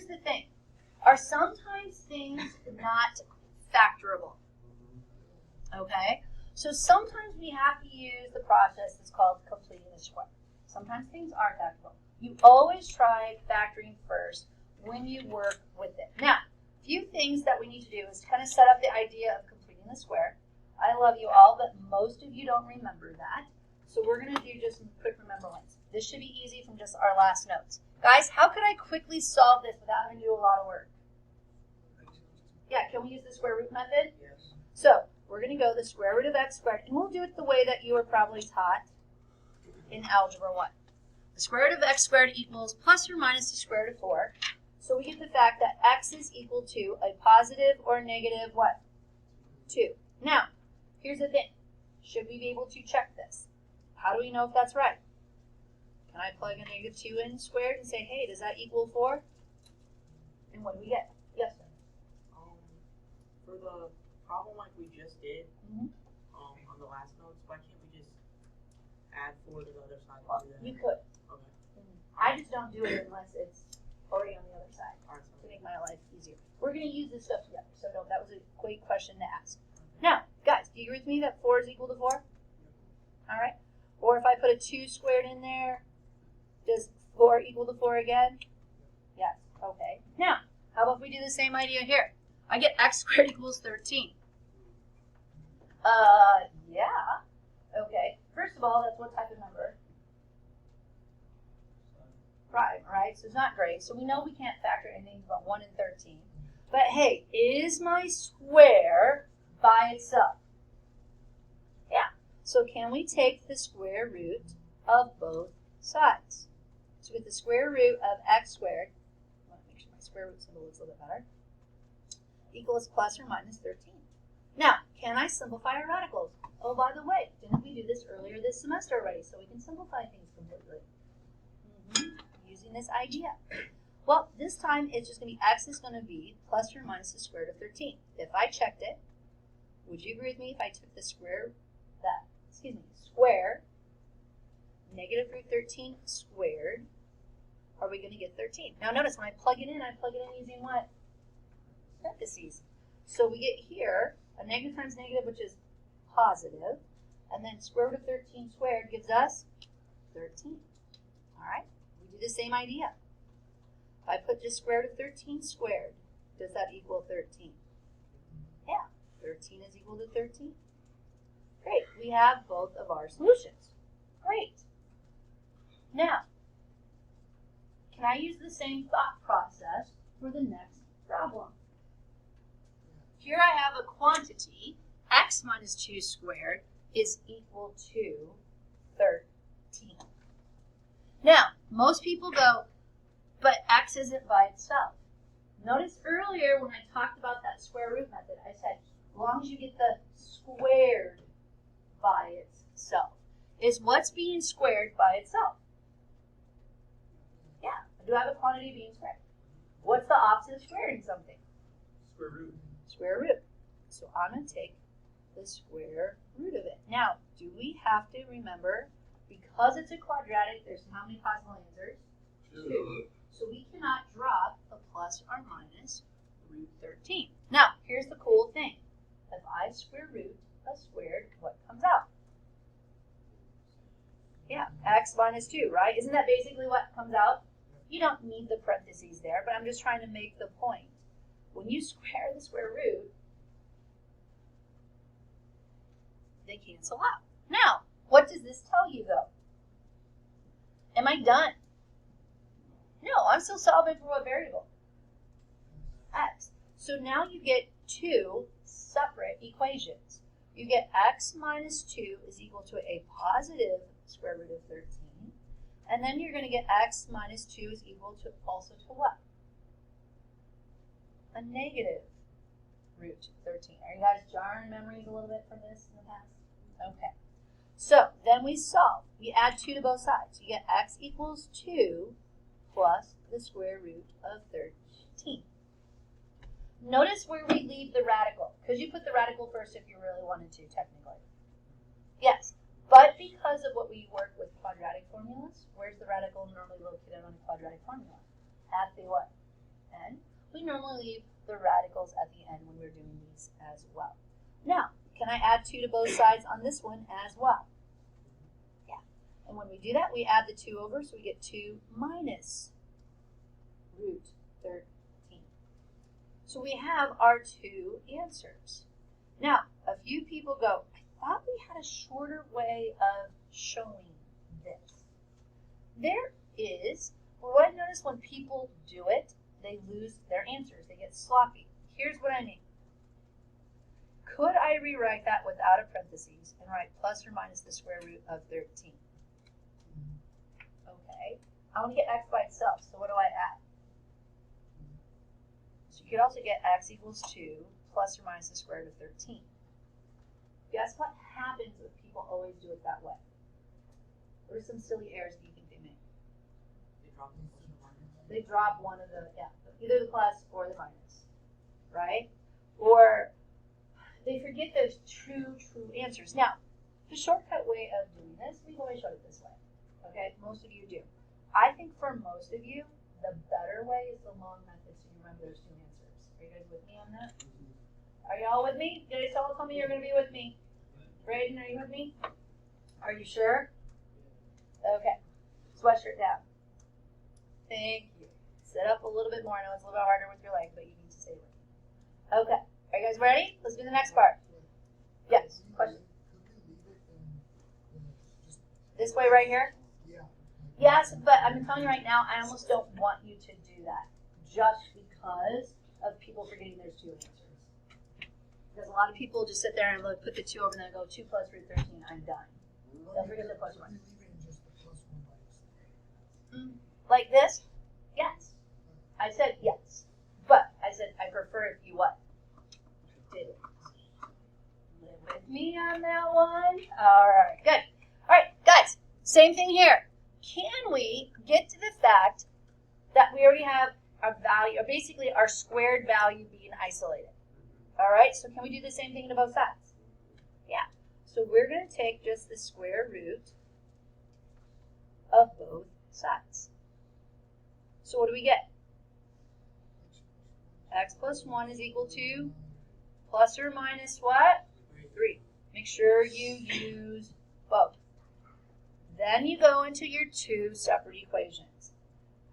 the thing. Are sometimes things not factorable? Okay? So sometimes we have to use the process that's called completing the square. Sometimes things are factorable. You always try factoring first when you work with it. Now, a few things that we need to do is kind of set up the idea of completing the square. I love you all, but most of you don't remember that. So we're going to do just some quick remember ones. This should be easy from just our last notes. Guys, how could I quickly solve this without having to do a lot of work? Yeah, can we use the square root method? Yes. So we're going to go the square root of x squared, and we'll do it the way that you were probably taught in Algebra 1. The square root of x squared equals plus or minus the square root of 4. So we get the fact that x is equal to a positive or negative what? 2. Now, here's the thing. Should we be able to check this? How do we know if that's right? Can I plug a negative 2 in squared and say, hey, does that equal 4? And what do we get? Yes, sir. For the problem like we just did, Mm-hmm. on the last notes, why can't we just add 4 to the other side? Well, And do that? you could. Okay. I just don't do it unless it's already on the other side All right. to make my life easier. We're going to use this stuff together, so no, that was a great question to ask. Now, guys, do you agree with me that 4 is equal to 4? All right. Or if I put a 2 squared in there, does 4 equal to 4 again? Yes. Okay. Now, how about if we do the same idea here? I get x squared equals 13. Yeah. Okay. First of all, that's what type of number? Prime, right? So it's not great. So we know we can't factor anything but 1 and 13. But hey, is my square by itself? Yeah. So can we take the square root of both sides? So we get the square root of x squared. I want to make sure my square root symbol looks a little bit better. Equals plus or minus 13. Now, can I simplify our radicals? Oh, by the way, didn't we do this earlier this semester already? So we can simplify things completely. Using this idea. Well, this time it's just going to be x is going to be plus or minus the square root of 13. If I checked it, would you agree with me if I took the square negative root 13 squared, are we going to get 13? Now notice when I plug it in using what? Parentheses. So we get here a negative times negative, which is positive, and then square root of 13 squared gives us 13. All right, we do the same idea. If I put just square root of 13 squared, does that equal 13? Yeah, 13 is equal to 13. Great, we have both of our solutions. Great. Now, can I use the same thought process for the next problem? Here I have a quantity, x minus 2 squared is equal to 13. Now, most people go, but x isn't by itself. Notice earlier when I talked about that square root method, I said, as long as you get the squared by itself. Is what's being squared by itself? Yeah, I do have a quantity being squared. What's the opposite of squaring something? Square root. Square root. So I'm going to take the square root of it. Now, do we have to remember, because it's a quadratic, there's how many possible answers? 2. So we cannot drop a plus or minus root 13. Now, here's the cool thing. If I square root a squared, what comes out? Yeah, x minus 2, right? Isn't that basically what comes out? You don't need the parentheses there, but I'm just trying to make the point. When you square the square root, they cancel out. Now, what does this tell you, though? Am I done? No, I'm still solving for what variable? X. So now you get 2 separate equations. You get x minus 2 is equal to a positive square root of 13. And then you're going to get x minus 2 is equal to also to what? A negative root 13. Are you guys jarring memories a little bit from this in the past? Okay. So then we solve. We add 2 to both sides. You get x equals 2 plus the square root of 13. Notice where we leave the radical. Because you put the radical first if you really wanted to, technically. Yes. But because of what we work with quadratic formulas, where's the radical normally located on a quadratic formula? At the what? we normally leave the radicals at the end when we're doing these as well. Now, can I add 2 to both sides on this one as well? Yeah. And when we do that, we add the 2 over, so we get 2 minus root 13. So we have our 2 answers. Now, a few people go, I thought we had a shorter way of showing this. There is, but what I notice when people do it, they lose their answers. They get sloppy. Here's what I mean. Could I rewrite that without a parentheses and write plus or minus the square root of 13? Okay. I want to get x by itself, so what do I add? So you could also get x equals 2 plus or minus the square root of 13. Guess what happens if people always do it that way? What are some silly errors do you think they make? They drop one of the, either the plus or the minus, right? Or they forget those true answers. Now, the shortcut way of doing this, we've always showed it this way, okay? Most of you do. I think for most of you, the better way is the long method so you remember those 2 answers. Are you guys with me on that? Are y'all with me? You guys all tell me you're going to be with me. Braden, are you with me? Are you sure? Okay. Sweatshirt down. Thank you. Sit up a little bit more. I know it's a little bit harder with your leg, but you need to stay with me. Okay. Are you guys ready? Let's do the next part. Yes. Question. This way right here? Yes, but I'm telling you right now, I almost don't want you to do that just because of people forgetting there's 2 answers. Because a lot of people just sit there and look, put the 2 over and then go 2 plus root 13, I'm done. They'll forget the plus 1. Like this? Yes. I said yes. But I said I prefer if you what? Did it. Live with me on that one? Alright, good. Alright, guys, same thing here. Can we get to the fact that we already have our value, or basically our squared value being isolated? Alright, so can we do the same thing to both sides? Yeah. So we're going to take just the square root of both sides. So what do we get? X plus 1 is equal to plus or minus what? 3. Make sure you use both. Then you go into your 2 separate equations.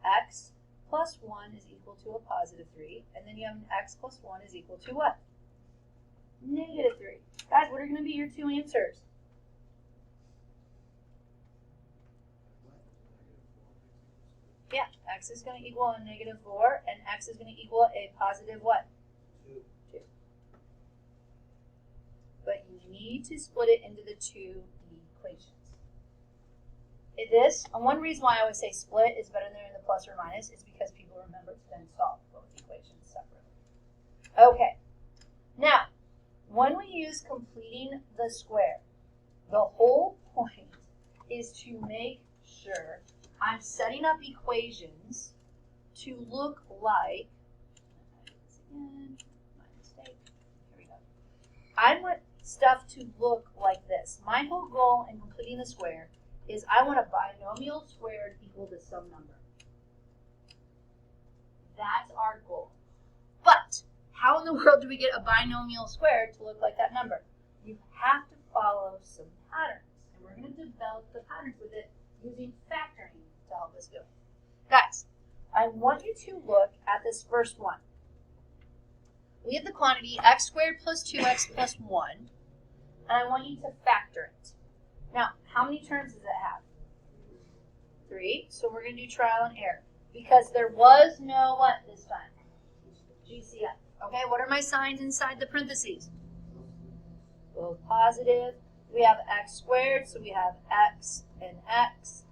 X plus 1 is equal to a positive 3. And then you have an x plus 1 is equal to what? Negative 3. Guys, what are going to be your 2 answers? Yeah, x is going to equal a negative 4, and x is going to equal a positive what? 2. But you need to split it into the 2 equations. One reason why I always say split is better than the plus or minus is because people remember to then solve both equations separately. Okay, now, when we use completing the square, the whole point is to make sure I'm setting up equations to look like, again, my mistake, here we go. I want stuff to look like this. My whole goal in completing the square is I want a binomial squared equal to some number. That's our goal. But how in the world do we get a binomial squared to look like that number? You have to follow some patterns. And we're going to develop the patterns with it using factoring to help us do it. Guys, I want you to look at this first one. We have the quantity x squared plus 2x plus 1. And I want you to factor it. Now, how many terms does it have? 3. So we're going to do trial and error. Because there was no what this time? GCF. Okay, what are my signs inside the parentheses? Both positive. We have x squared, so we have x and x.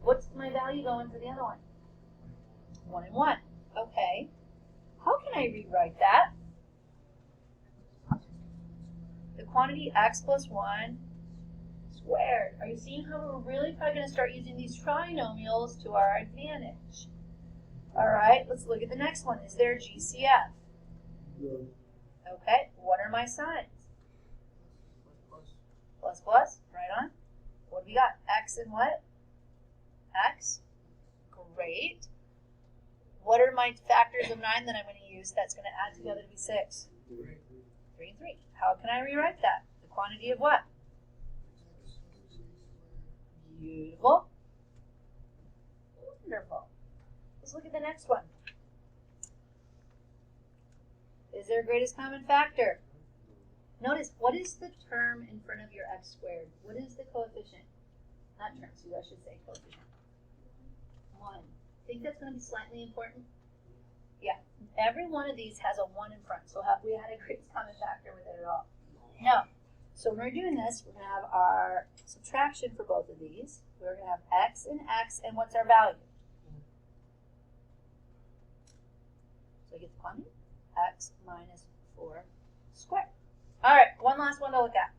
What's my value going for the other one? 1 and 1. Okay. How can I rewrite that? The quantity x plus 1 squared. Are you seeing how we're really probably going to start using these trinomials to our advantage? All right, let's look at the next one. Is there a GCF? Okay, what are my signs? Plus, plus, right on. What do we got? X and what? X. Great. What are my factors of 9 that I'm going to use that's going to add together to be 6? 3 and 3. How can I rewrite that? The quantity of what? Beautiful. Wonderful. Let's look at the next one. Is there a greatest common factor? Notice, what is the term in front of your x squared? What is the coefficient? Not term, so I should say coefficient. 1. Think that's going to be slightly important? Yeah. Every one of these has a 1 in front, so have we had a greatest common factor with it at all? No. So when we're doing this, we're going to have our subtraction for both of these. We're going to have x, and what's our value? So I get the quantity, x minus 4 squared. All right, one last one to look at.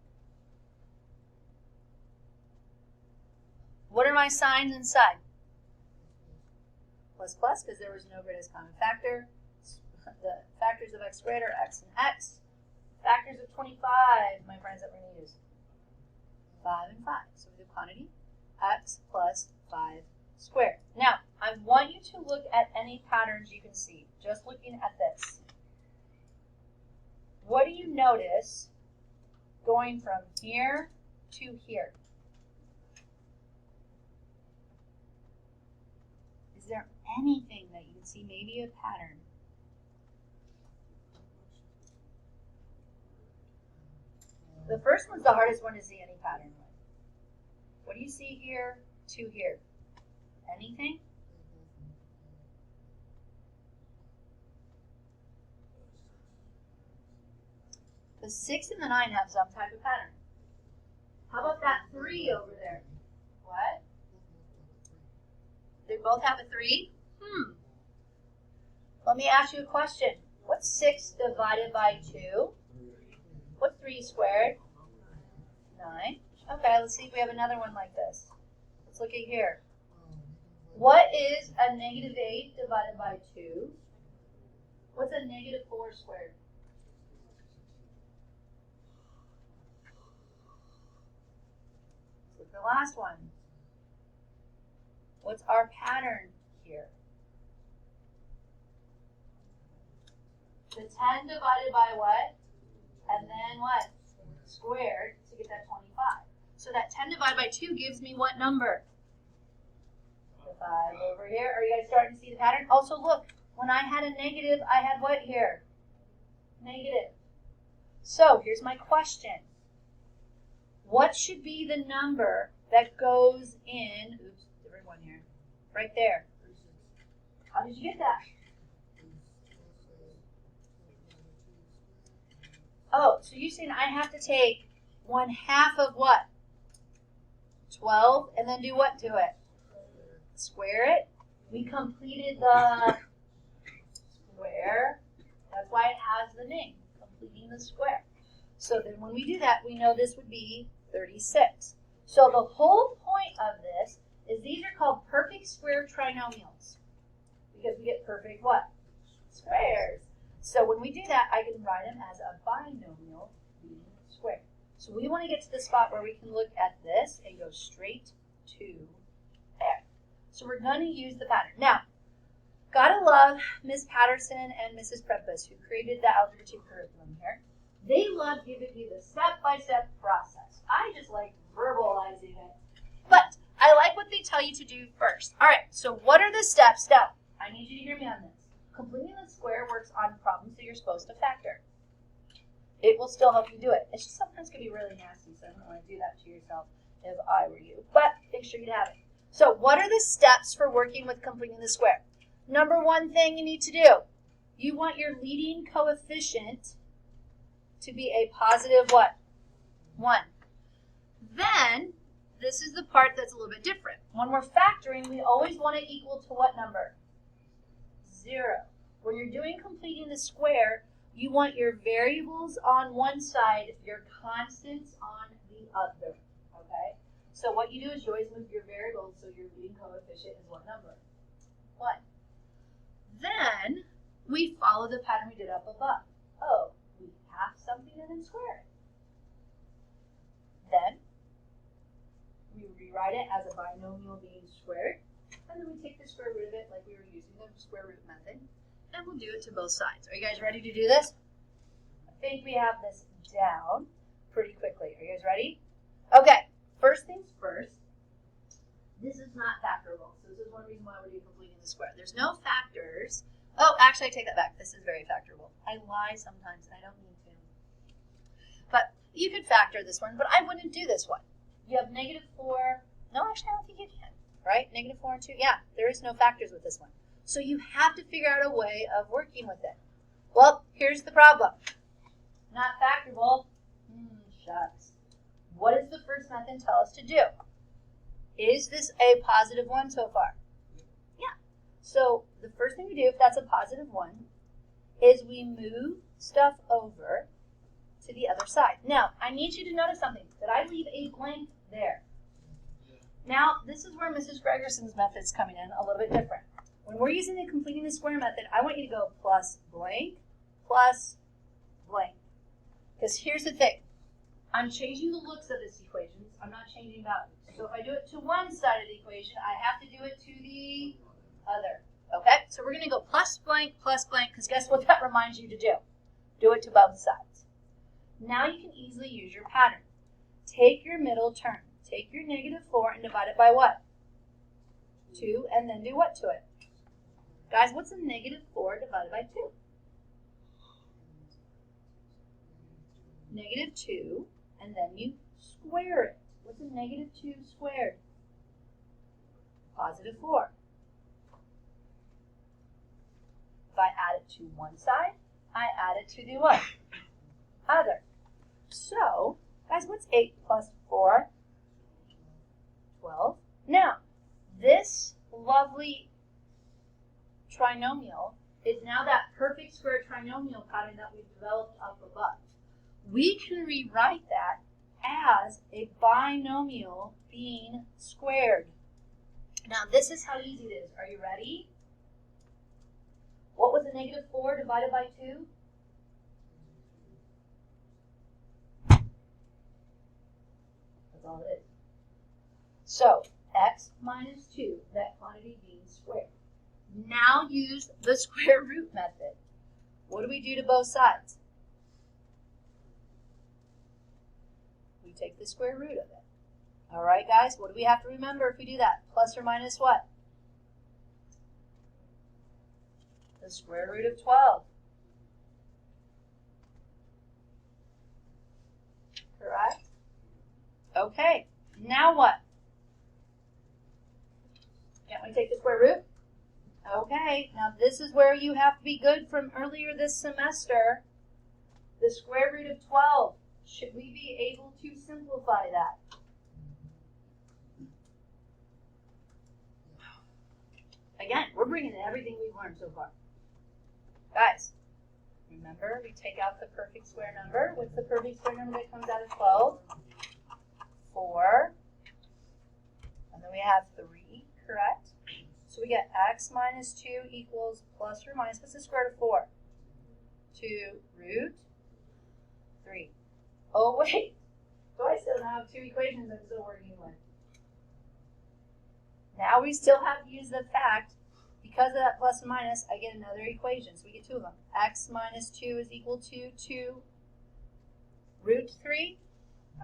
What are my signs inside? Plus plus, because there was no greatest common factor. The factors of x squared are x and x. Factors of 25, my friends, that we're going to use. 5 and 5. So we do quantity, x plus 5 squared. Now, I want you to look at any patterns you can see, just looking at this. What do you notice going from here to here? Is there anything that you can see, maybe a pattern? The first one's the hardest one to see any pattern with. What do you see here to here? Anything? The 6 and the 9 have some type of pattern. How about that 3 over there? What? They both have a 3? Let me ask you a question. What's 6 divided by 2? What's 3 squared? 9. Okay, let's see if we have another one like this. Let's look at here. What is a negative 8 divided by 2? What's a negative 4 squared? Let's look at the last one. What's our pattern here? The 10 divided by what? And then what? Squared to get that 25. So that 10 divided by 2 gives me what number? The 5 over here. Are you guys starting to see the pattern? Also, look, when I had a negative, I had what here? Negative. So here's my question. What should be the number that goes in, oops, different one here, right there? How did you get that? Oh, so you're saying I have to take 1/2 of what? 12, and then do what to it? Square it. We completed the square. That's why it has the name, completing the square. So then when we do that, we know this would be 36. So the whole point of this is these are called perfect square trinomials, because we get perfect what? Squares. So when we do that, I can write them as a binomial being squared. So we want to get to the spot where we can look at this and go straight to there. So we're going to use the pattern. Now, gotta love Miss Patterson and Mrs. Prepus, who created the Algebra 2 curriculum here. They love giving you the step-by-step process. I just like verbalizing it. But I like what they tell you to do first. All right, so what are the steps? Now, I need you to hear me on this. Completing the square works on problems that you're supposed to factor. It will still help you do it. It's just sometimes going to be really nasty, so I don't want to do that to yourself if I were you. But make sure you have it. So what are the steps for working with completing the square? Number one thing you need to do, you want your leading coefficient to be a positive what? 1. Then, this is the part that's a little bit different. When we're factoring, we always want to equal to what number? 0. When you're doing completing the square, you want your variables on one side, your constants on the other. Okay? So what you do is you always move your variables so your leading coefficient is what number? 1. Then we follow the pattern we did up above. Oh, we half something and then square it. Then we rewrite it as a binomial being squared, and and then we take the square root of it like we were using the square root method, and we'll do it to both sides. Are you guys ready to do this? I think we have this down pretty quickly. Are you guys ready? Okay, first things first. This is not factorable, so this is one reason why we're doing completing the square. There's no factors. Oh, actually, I take that back. This is very factorable. I lie sometimes, and I don't mean to. But you could factor this one, but I wouldn't do this one. You have -4. No, actually, I don't think you can. Right? -4 and 2. Yeah, there is no factors with this one. So you have to figure out a way of working with it. Well, here's the problem. Not factorable. Shucks. What does the first method tell us to do? Is this a positive one so far? Yeah. So the first thing we do, if that's a positive one, is we move stuff over to the other side. Now, I need you to notice something. Did I leave a blank there? Now, this is where Mrs. Gregerson's method is coming in a little bit different. When we're using the completing the square method, I want you to go plus blank, plus blank. Because here's the thing. I'm changing the looks of this equation. I'm not changing values. So if I do it to one side of the equation, I have to do it to the other. Okay? So we're going to go plus blank, because guess what that reminds you to do? Do it to both sides. Now you can easily use your pattern. Take your middle term. Take your -4 and divide it by what? 2, and then do what to it? Guys, what's a -4 divided by 2? -2, and then you square it. What's a -2 squared? +4. If I add it to one side, I add it to the what? Other. So, guys, what's 8 plus 4? 12. Now, this lovely trinomial is now that perfect square trinomial pattern that we've developed up above. We can rewrite that as a binomial being squared. Now, this is how easy it is. Are you ready? What was a -4 divided by 2? That's all it is. So, x minus 2, that quantity being squared. Now use the square root method. What do we do to both sides? We take the square root of it. All right, guys, what do we have to remember if we do that? Plus or minus what? The square root of 12. Correct? Okay, now what? Can't we take the square root? Okay, now this is where you have to be good from earlier this semester. The square root of 12. Should we be able to simplify that? Again, we're bringing in everything we've learned so far. Guys, remember we take out the perfect square number. What's the perfect square number that comes out of 12? 4. And then we have 3, correct? So we get x minus 2 equals plus or minus, what's the square root of 4? 2 root 3. Oh wait, so I still have 2 equations I'm still working with. Now we still have to use the fact, because of that plus and minus, I get another equation. So we get 2 of them. X minus 2 is equal to 2 root 3.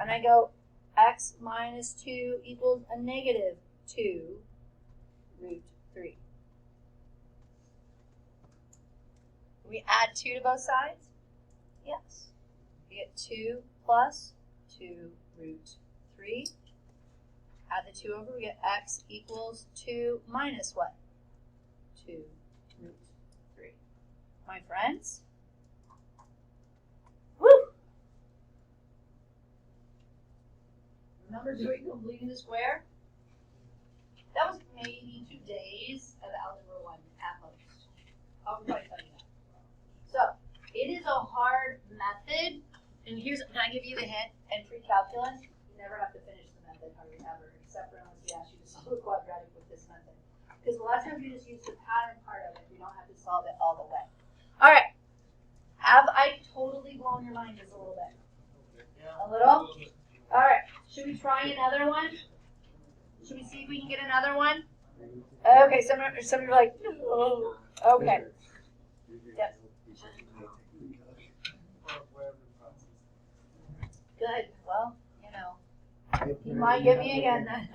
And I go x minus 2 equals a negative 2 root 3. Can we add 2 to both sides? Yes. We get 2 plus 2 root 3. Add the 2 over, we get x equals 2 minus what? 2 root 3. My friends? Woo! Remember doing completing the square? That was maybe 2 days of Algebra 1 at most. I'll probably tell you that. So, it is a hard method. And here's, can I give you the hint? Entry calculus, you never have to finish the method hardly ever, except for unless we ask you to solve a quadratic with this method. Because a lot of times we just use the pattern part of it. We don't have to solve it all the way. All right. Have I totally blown your mind just a little bit? A little? All right. Should we try another one? Should we see if we can get another one? Okay, some are like, oh, okay. Yes. Good. Well, you might get me again then.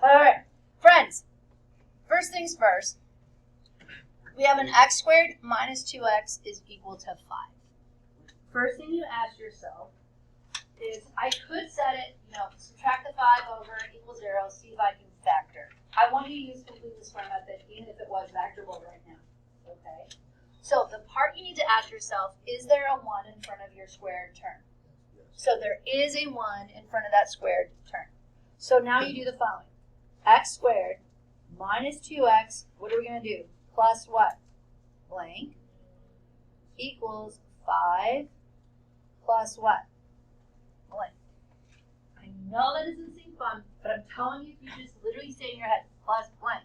All right, friends. First things first. We have an x squared minus 2x is equal to 5. First thing you ask yourself is, I could set it, subtract the 5 over equals 0, see if I can factor. I want you to use completely square method, even if it was factorable right now. Okay? So the part you need to ask yourself, is there a 1 in front of your squared term? So there is a 1 in front of that squared term. So now you do the following. X squared minus 2x, what are we going to do? Plus what? Blank equals 5 plus what? Blank. I know that doesn't seem fun, but I'm telling you, if you just literally say in your head, plus blank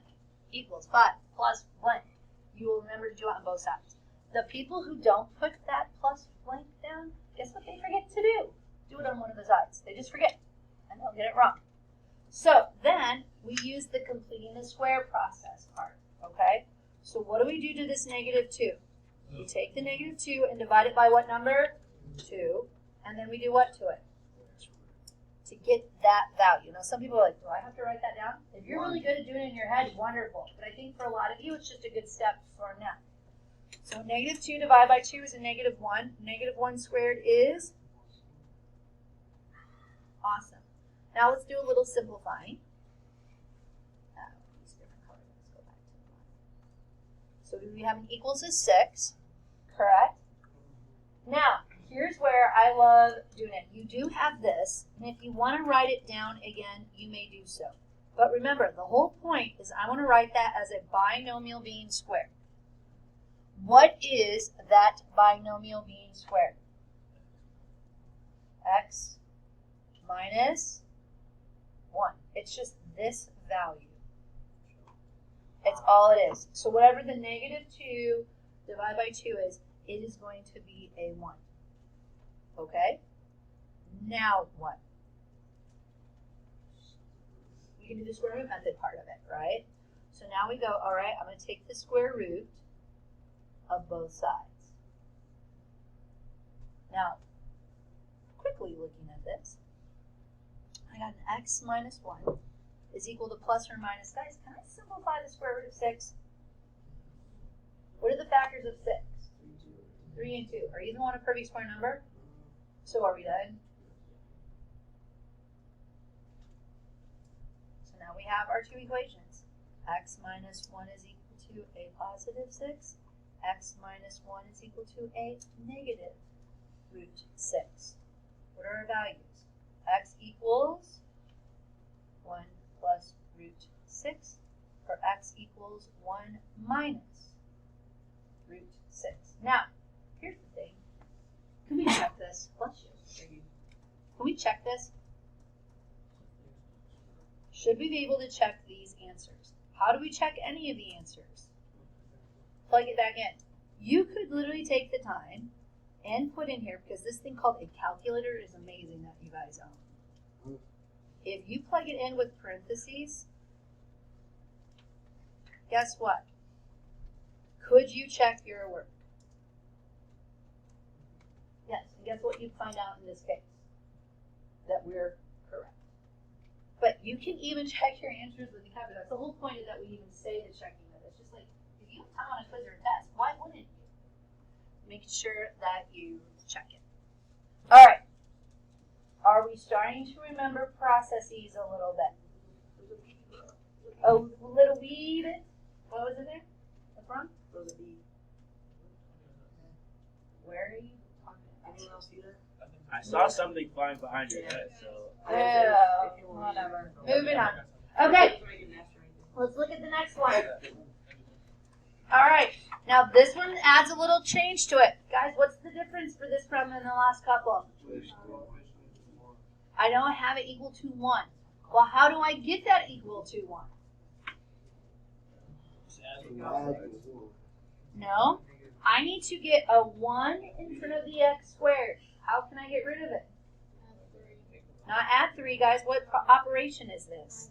equals 5 plus blank, you will remember to do it on both sides. The people who don't put that plus blank down, guess what they forget to do? Do it on one of the sides. They just forget, and they'll get it wrong. So then we use the completing the square process part, okay? So what do we do to this negative 2? We take the negative 2 and divide it by what number? 2. And then we do what to it? To get that value. Now some people are like, do I have to write that down? If you're really good at doing it in your head, wonderful. But I think for a lot of you, it's just a good step for now. So negative 2 divided by 2 is a negative 1. Negative 1 squared is? Awesome. Now let's do a little simplifying. So we have an equals to 6, correct? Now, here's where I love doing it. You do have this, and if you want to write it down again, you may do so. But remember, the whole point is I want to write that as a binomial being squared. What is that binomial being squared? X minus 1. It's just this value. It's all it is. So whatever the negative 2 divided by 2 is, it is going to be a 1. Okay? Now what? We can do the square root method part of it, right? So now we go, all right, I'm going to take the square root of both sides. Now, quickly looking at this, I got an x minus 1 is equal to plus or minus. Guys, can I simplify the square root of 6? What are the factors of 6? 3 and 2. Are either one a perfect square number? So are we done? So now we have our two equations. X minus 1 is equal to a positive 6. X minus 1 is equal to a negative root 6. What are our values? X equals 1 plus root 6, or x equals 1 minus root 6. Now, here's the thing. Can we check this? Bless you. Can we check this? Should we be able to check these answers? How do we check any of the answers? Plug it back in. You could literally take the time and put in here, because this thing called a calculator is amazing that you guys own. If you plug it in with parentheses, guess what? Could you check your work? Yes, and guess what you'd find out in this case? That we're correct. But you can even check your answers with the calculator. That's the whole point is that we even say the checking of it. It's just like, if you have time on a quiz or a test, why wouldn't you? Make sure that you check it. All right. Are we starting to remember processes a little bit? A little wee bit? What was it there? What's wrong? Where are you talking about? Anyone else see that? I saw something flying behind your head, so. Oh, whatever. Moving on. Okay, let's look at the next one. All right, now this one adds a little change to it. Guys, what's the difference for this problem and the last couple? I know I have it equal to 1. Well, how do I get that equal to 1? No, I need to get a 1 in front of the x squared. How can I get rid of it? Not add 3, guys. What operation is this?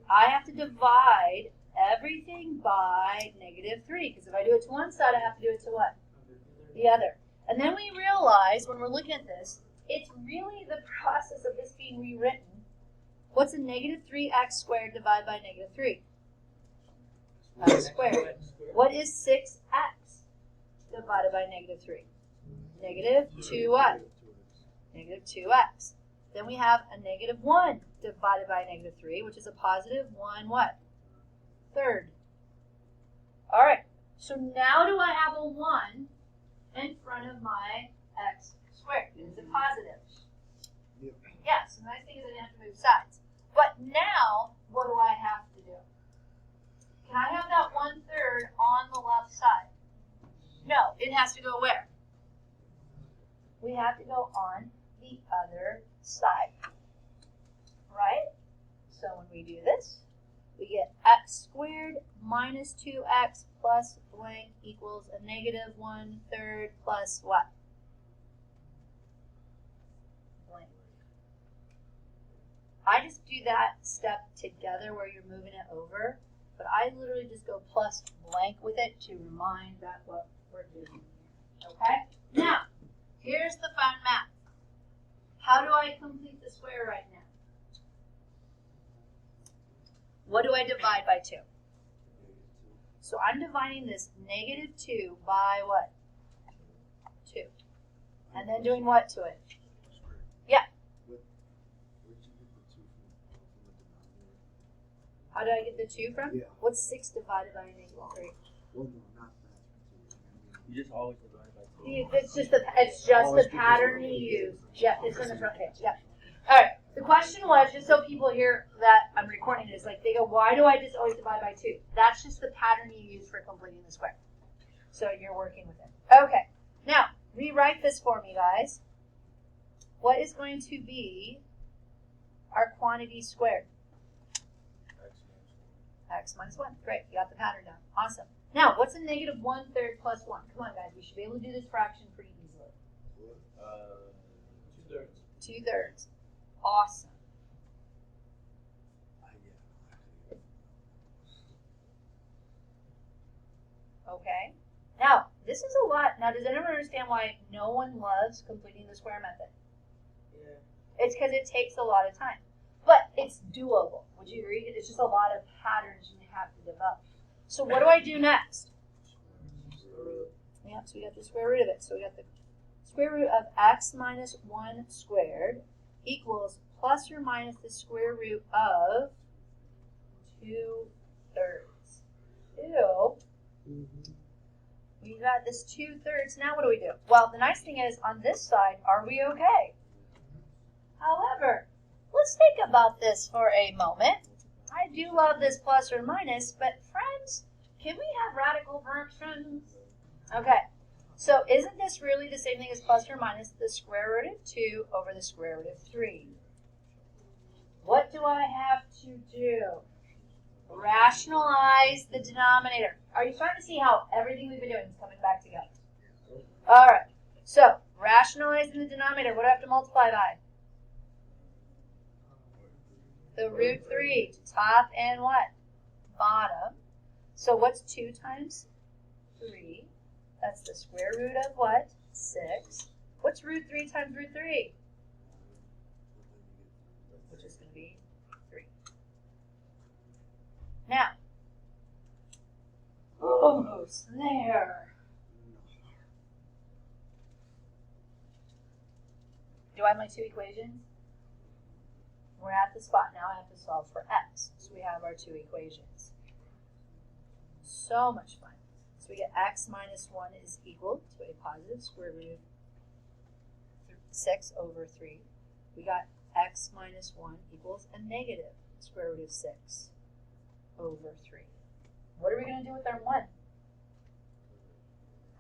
I have to divide everything by -3. Because if I do it to one side, I have to do it to what? The other. And then we realize when we're looking at this, it's really the process of this being rewritten. What's a -3x squared divided by -3? X squared. What is 6x divided by -3? -2y. -2x. Then we have a -1 divided by -3, which is a +1 what? Third. All right. So now do I have a 1 in front of my x squared? It's a positive. Yeah, so the nice thing is I didn't have to move sides. But now, what do I have to do? Can I have that 1/3 on the left side? No, it has to go where? We have to go on the other side. Right? So when we do this, we get x squared minus 2x plus blank equals a -1/3 plus what? Blank. I just do that step together where you're moving it over, but I literally just go plus blank with it to remind that what we're doing here. Okay? Now, here's the fun math. How do I complete the square right now? What do I divide by 2? So I'm dividing this -2 by what? 2. And then doing what to it? Yeah. How do I get the 2 from? Yeah. What's 6 divided by -3? Well, no, not that. You just always divide by 2. It's just the pattern you use. Yeah, it's on the front page. Yeah. All right. The question was, just so people hear that I'm recording this, like they go, why do I just always divide by 2? That's just the pattern you use for completing the square. So you're working with it. Okay. Now, rewrite this for me, guys. What is going to be our quantity squared? X minus 1. Great. You got the pattern down. Awesome. Now, what's a -1/3 plus 1? Come on, guys. We should be able to do this fraction pretty easily. 2/3. 2/3. Awesome. Okay. Now, this is a lot. Now, does anyone understand why no one loves completing the square method? Yeah. It's because it takes a lot of time. But it's doable. Would you agree? It's just a lot of patterns you have to develop. So what do I do next? Yeah, so we got the square root of it. So we got the square root of x minus 1 squared equals plus or minus the square root of 2/3. Ew. We got this 2/3. Now what do we do? Well, the nice thing is on this side, are we okay? However, let's think about this for a moment. I do love this plus or minus, but friends, can we have radical functions? Okay, so isn't this really the same thing as plus or minus the square root of 2 over the square root of 3? What do I have to do? Rationalize the denominator. Are you starting to see how everything we've been doing is coming back together? All right, so rationalizing the denominator, what do I have to multiply by? The root 3, top and what? Bottom. So what's 2 times 3? That's the square root of what? 6. What's root 3 times root 3? Which is going to be 3. Now, almost there. Do I have my 2 equations? We're at the spot now. I have to solve for x. So we have our 2 equations. So much fun. So we get x minus 1 is equal to a positive square root of 6 over 3. We got x minus 1 equals a negative square root of 6 over 3. What are we going to do with our 1?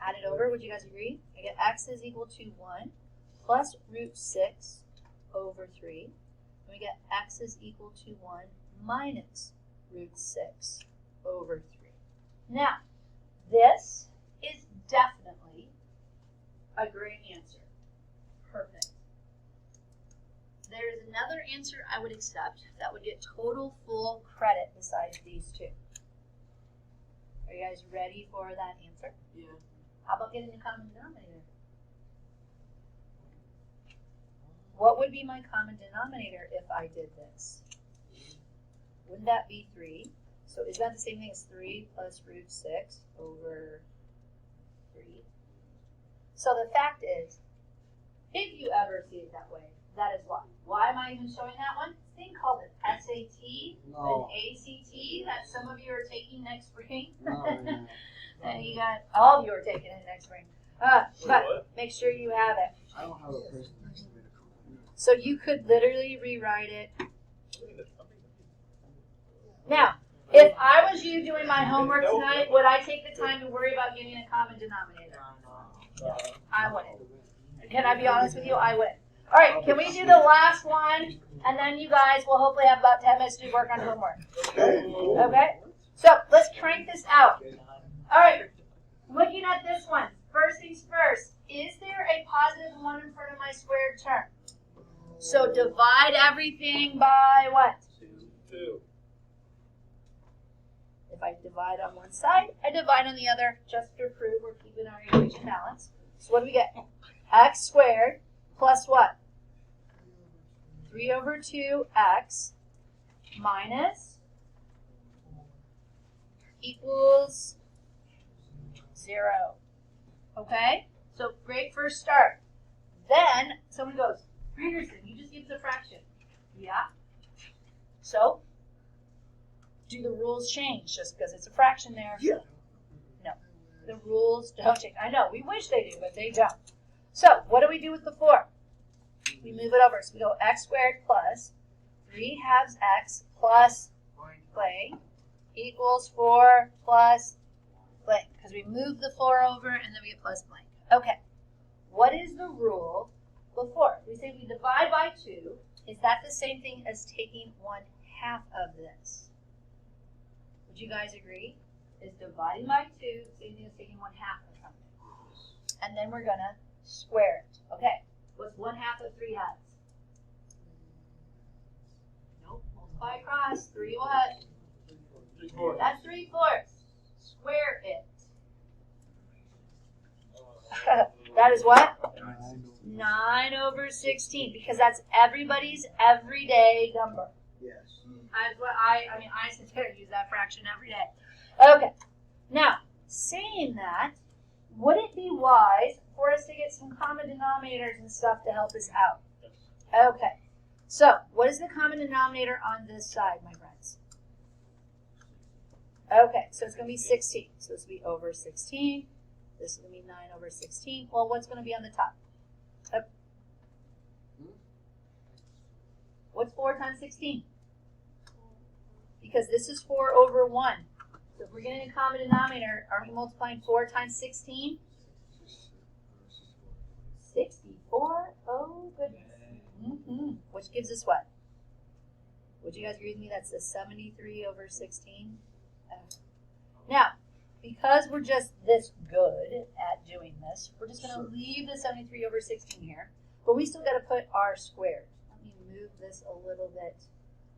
Add it over. Would you guys agree? I get x is equal to 1 plus root 6 over 3. And we get x is equal to 1 minus root 6 over 3. Now, this is definitely a great answer. Perfect. There is another answer I would accept that would get total full credit besides these 2. Are you guys ready for that answer? Yeah. How about getting the common denominator? What would be my common denominator if I did this? Wouldn't that be 3? So is that the same thing as 3 plus root 6 over 3? So the fact is, if you ever see it that way, that is why. Why am I even showing that one? This thing called an SAT, No. an ACT that some of you are taking next spring. No, no. And you got, all of you are taking it next spring. But what? make sure you have it. I don't have a person next to me to call me. So you could literally rewrite it. Now, if I was you doing my homework tonight, would I take the time to worry about getting a common denominator? I wouldn't. Can I be honest with you? I wouldn't. All right, can we do the last one? And then you guys will hopefully have about 10 minutes to work on homework. Okay? So let's crank this out. All right, looking at this one. First things first, is there a positive 1 in front of my squared term? So divide everything by what? 2. If I divide on one side, I divide on the other, just to prove we're keeping our equation balanced. So what do we get? X squared plus what? 3 over 2x minus equals 0. Okay? So great first start. Then someone goes, Randerson, you just gave us a fraction. Yeah. So, do the rules change just because it's a fraction there? Yeah. No. The rules don't change. I know, we wish they do, but they don't. So, what do we do with the 4? We move it over. So we go x squared plus 3 halves x plus blank equals 4 plus blank. Because we move the 4 over and then we get plus blank. Okay. What is the rule before? We say we divide by 2. Is that the same thing as taking 1/2 of this? Would you guys agree? Is dividing by 2 same thing as taking 1/2 of something? And then we're going to square it. Okay. What's 1/2 of 3 halves? Nope. Multiply across. 3 what? 3/4. That's 3/4. Square it. That is what? 9 over 16. Because that's everybody's everyday number. Yes. That's what I sit there and use that fraction every day. Okay. Now, saying that, would it be wise for us to get some common denominators and stuff to help us out? Okay. So, what is the common denominator on this side, my friends? Okay, so it's going to be 16. So this will be over 16. This is going to be 9 over 16. Well, what's going to be on the top? What's 4 times 16? Because this is 4 over 1. So if we're getting a common denominator, are we multiplying 4 times 16? 64. Oh, goodness. Which gives us what? Would you guys agree with me? That's the 73 over 16. Now, because we're just this good at doing this, we're just going to leave the 73 over 16 here. But we still got to put our squared. Let me move this a little bit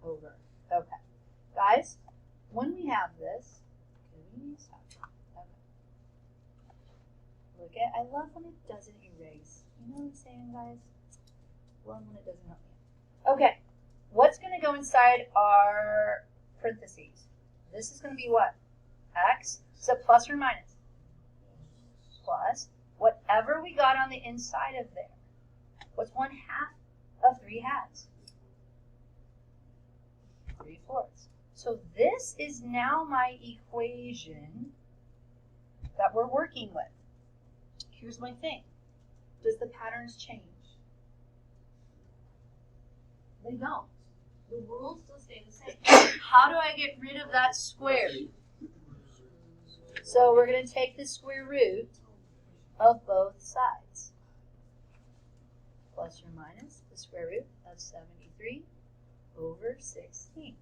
over. Okay. Guys, when we have this, look at, I love when it doesn't erase. You know what I'm saying, guys? Love when it doesn't help me. Okay, what's going to go inside our parentheses? This is going to be what? X, so plus or minus? Plus whatever we got on the inside of there. What's 1/2 of 3 halves? 3/4. So this is now my equation that we're working with. Here's my thing. Does the patterns change? They don't. The rules still stay the same. How do I get rid of that square? So we're going to take the square root of both sides. Plus or minus the square root of 73 over 16.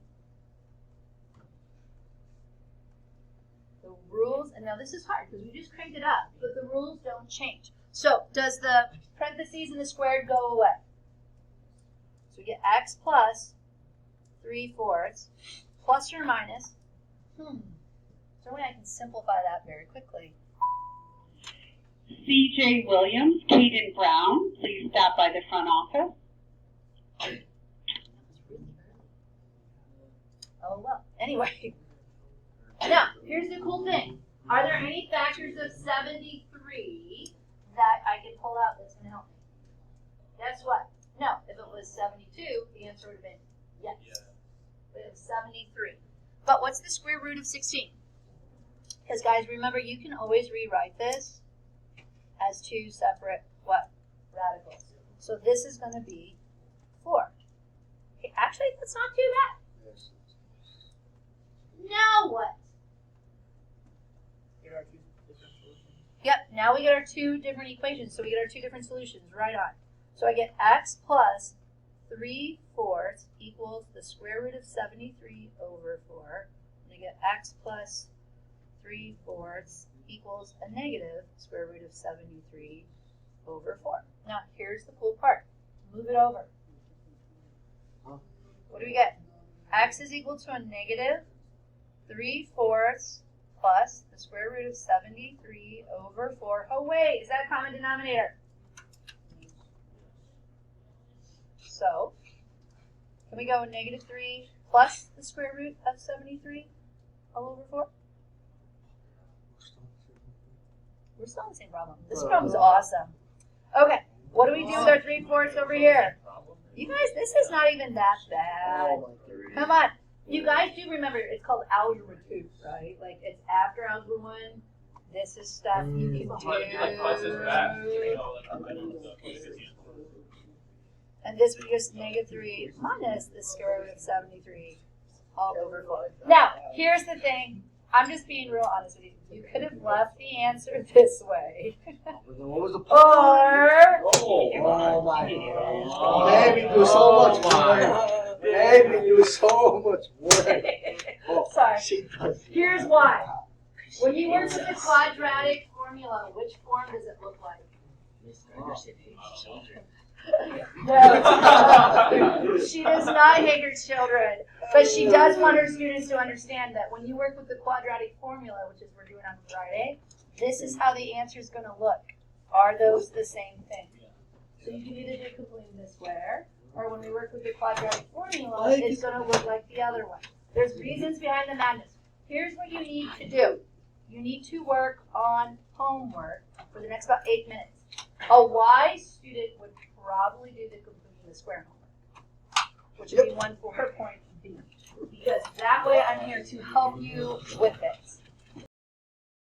The rules, and now this is hard because we just cranked it up, but the rules don't change. So does the parentheses and the squared go away? So we get x plus 3/4 plus or minus. So when I can simplify that very quickly. C.J. Williams, Keaton Brown, please stop by the front office. Oh well. Anyway. Now, here's the cool thing. Are there any factors of 73 that I can pull out that's going to help me? Guess what? No. If it was 72, the answer would have been yes. But it was 73. But what's the square root of 16? Because guys, remember, you can always rewrite this as two separate what? Radicals. So this is going to be 4. Okay, actually, that's not too bad. Yes. Now what? Here are two different solutions. Yep, now we get our two different equations, so we get our two different solutions, right on. So I get x plus 3/4 equals the square root of 73 over 4. And I get x plus 3/4 equals a negative square root of 73 over 4. Now, here's the cool part. Move it over. What do we get? X is equal to a negative 3/4 plus the square root of 73 over 4. Oh, wait, is that a common denominator? So, can we go negative 3 plus the square root of 73 all over 4? We're still on the same problem. This problem's awesome. Okay, what do we do with our 3/4 over here? You guys, this is not even that bad. Come on. You guys do remember, it's called Algebra 2, right? Like, it's after Algebra 1. This is stuff you can do. And this was just negative 3 minus the square root of 73 all over 4. Now, here's the thing. I'm just being real honest with you. You could have left the answer this way. What was the point? Or, Oh my God. Baby, do so much work. Baby, do so much work. Oh, sorry. she does. Here's why. When you work with the quadratic formula, which form does it look like? No, she does not hate her children, but she does want her students to understand that when you work with the quadratic formula, which is we're doing on Friday, this is how the answer is going to look. Are those the same thing? So you can either do completing this square, or when we work with the quadratic formula, it's going to look like the other one. There's reasons behind the madness. Here's what you need to do. You need to work on homework for the next about 8 minutes. A wise student would probably do the completing the square homework, which would be 1 4 point B. Because that way I'm here to help you with it.